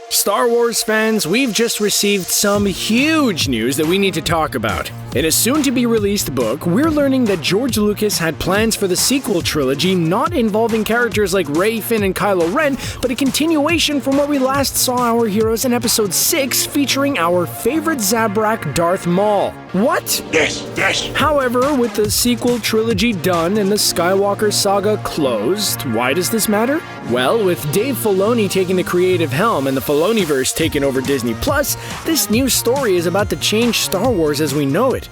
Star Wars fans, we've just received some huge news that we need to talk about. In a soon-to-be-released book, we're learning that George Lucas had plans for the sequel trilogy not involving characters like Rey, Finn, and Kylo Ren, but a continuation from where we last saw our heroes in Episode 6 featuring our favorite Zabrak, Darth Maul. What? Yes. However, with the sequel trilogy done and the Skywalker saga closed, why does this matter? Well, with Dave Filoni taking the creative helm and the Filoniverse taking over Disney+, this new story is about to change Star Wars as we know it.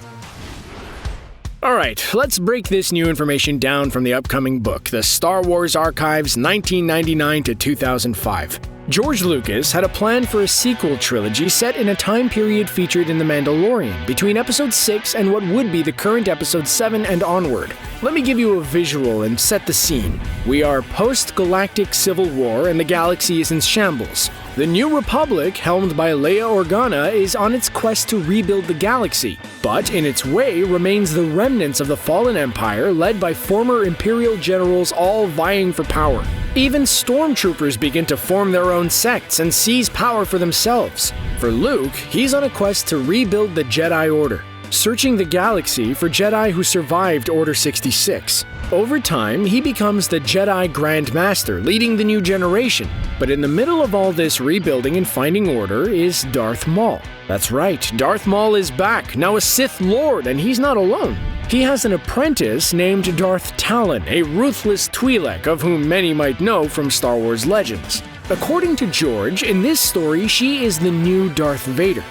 Alright, let's break this new information down from the upcoming book, The Star Wars Archives 1999 to 2005. George Lucas had a plan for a sequel trilogy set in a time period featured in The Mandalorian, between Episode 6 and what would be the current Episode 7 and onward. Let me give you a visual and set the scene. We are post-Galactic Civil War and the galaxy is in shambles. The New Republic, helmed by Leia Organa, is on its quest to rebuild the galaxy, but in its way remains the remnants of the fallen empire led by former Imperial generals all vying for power. Even stormtroopers begin to form their own sects and seize power for themselves. For Luke, he's on a quest to rebuild the Jedi Order, searching the galaxy for Jedi who survived Order 66. Over time, he becomes the Jedi Grand Master, leading the new generation. But in the middle of all this rebuilding and finding order is Darth Maul. That's right, Darth Maul is back, now a Sith Lord, and he's not alone. He has an apprentice named Darth Talon, a ruthless Twi'lek of whom many might know from Star Wars Legends. According to George, in this story, she is the new Darth Vader.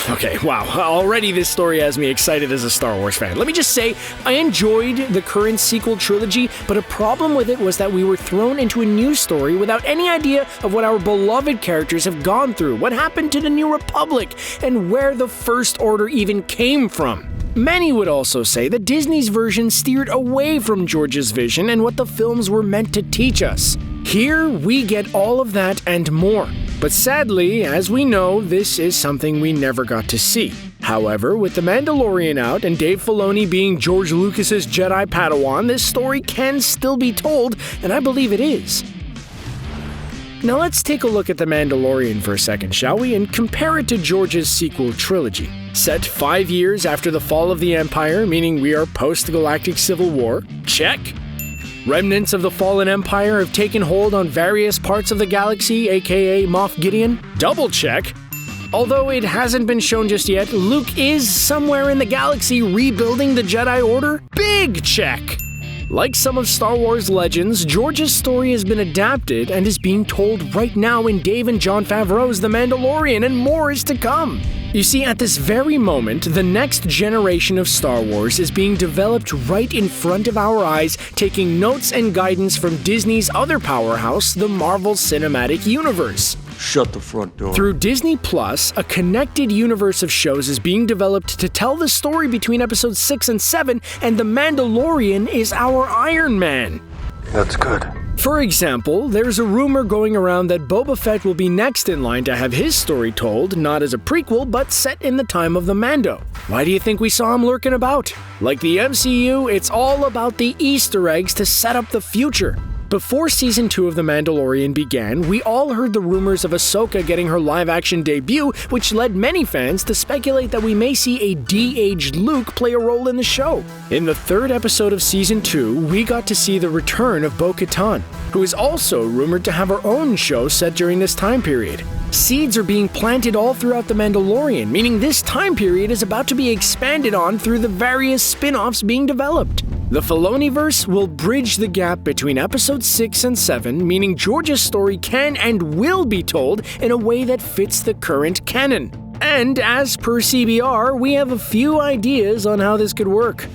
Okay, wow, already this story has me excited as a Star Wars fan. Let me just say, I enjoyed the current sequel trilogy, but a problem with it was that we were thrown into a new story without any idea of what our beloved characters have gone through, what happened to the New Republic, and where the First Order even came from. Many would also say that Disney's version steered away from George's vision and what the films were meant to teach us. Here, we get all of that and more. But sadly, as we know, this is something we never got to see. However, with The Mandalorian out and Dave Filoni being George Lucas's Jedi Padawan, this story can still be told, and I believe it is. Now let's take a look at The Mandalorian for a second, shall we, and compare it to George's sequel trilogy. Set 5 years after the fall of the Empire, meaning we are post-Galactic Civil War, check. Remnants of the fallen empire have taken hold on various parts of the galaxy, aka Moff Gideon, double check. Although it hasn't been shown just yet, Luke is somewhere in the galaxy rebuilding the Jedi Order, big check. Like some of Star Wars Legends, George's story has been adapted and is being told right now in Dave and Jon Favreau's The Mandalorian, and more is to come. You see, at this very moment, the next generation of Star Wars is being developed right in front of our eyes, taking notes and guidance from Disney's other powerhouse, the Marvel Cinematic Universe. Shut the front door. Through Disney+, a connected universe of shows is being developed to tell the story between Episodes 6 and 7, and The Mandalorian is our Iron Man. That's good. For example, there's a rumor going around that Boba Fett will be next in line to have his story told, not as a prequel, but set in the time of the Mando. Why do you think we saw him lurking about? Like the MCU, it's all about the Easter eggs to set up the future. Before Season 2 of The Mandalorian began, we all heard the rumors of Ahsoka getting her live-action debut, which led many fans to speculate that we may see a de-aged Luke play a role in the show. In the third episode of Season 2, we got to see the return of Bo-Katan, who is also rumored to have her own show set during this time period. Seeds are being planted all throughout The Mandalorian, meaning this time period is about to be expanded on through the various spin-offs being developed. The Filoniverse will bridge the gap between Episodes 6 and 7, meaning George's story can and will be told in a way that fits the current canon. And as per CBR, we have a few ideas on how this could work.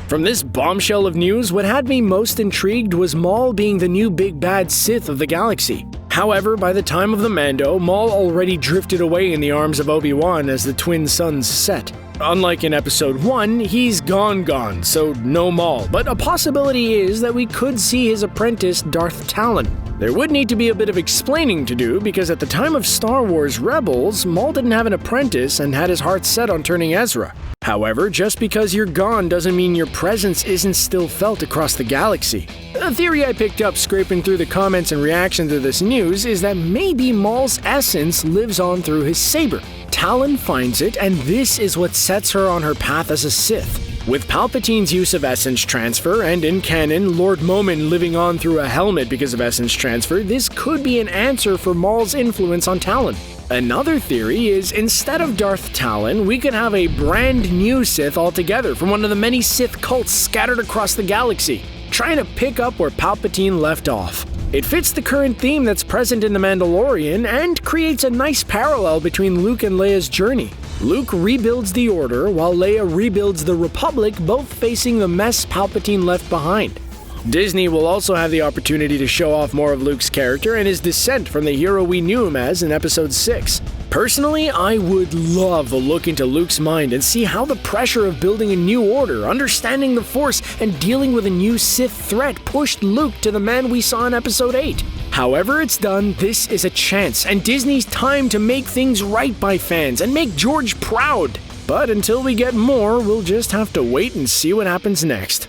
From this bombshell of news, what had me most intrigued was Maul being the new big bad Sith of the galaxy. However, by the time of the Mando, Maul already drifted away in the arms of Obi-Wan as the twin suns set. Unlike in Episode 1, he's gone, so no Maul, but a possibility is that we could see his apprentice Darth Talon. There would need to be a bit of explaining to do, because at the time of Star Wars Rebels, Maul didn't have an apprentice and had his heart set on turning Ezra. However, just because you're gone doesn't mean your presence isn't still felt across the galaxy. A theory I picked up scraping through the comments and reactions to this news is that maybe Maul's essence lives on through his saber. Talon finds it, and this is what sets her on her path as a Sith. With Palpatine's use of essence transfer, and in canon, Lord Momin living on through a helmet because of essence transfer, this could be an answer for Maul's influence on Talon. Another theory is, instead of Darth Talon, we could have a brand new Sith altogether from one of the many Sith cults scattered across the galaxy, trying to pick up where Palpatine left off. It fits the current theme that's present in The Mandalorian and creates a nice parallel between Luke and Leia's journey. Luke rebuilds the Order, while Leia rebuilds the Republic, both facing the mess Palpatine left behind. Disney will also have the opportunity to show off more of Luke's character and his descent from the hero we knew him as in Episode 6. Personally, I would love a look into Luke's mind and see how the pressure of building a new order, understanding the Force, and dealing with a new Sith threat pushed Luke to the man we saw in Episode 8. However it's done, this is a chance, and Disney's time to make things right by fans and make George proud. But until we get more, we'll just have to wait and see what happens next.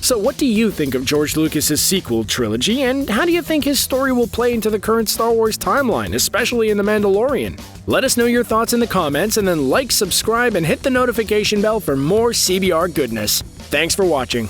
So what do you think of George Lucas's sequel trilogy, and how do you think his story will play into the current Star Wars timeline, especially in The Mandalorian? Let us know your thoughts in the comments, and then like, subscribe, and hit the notification bell for more CBR goodness. Thanks for watching.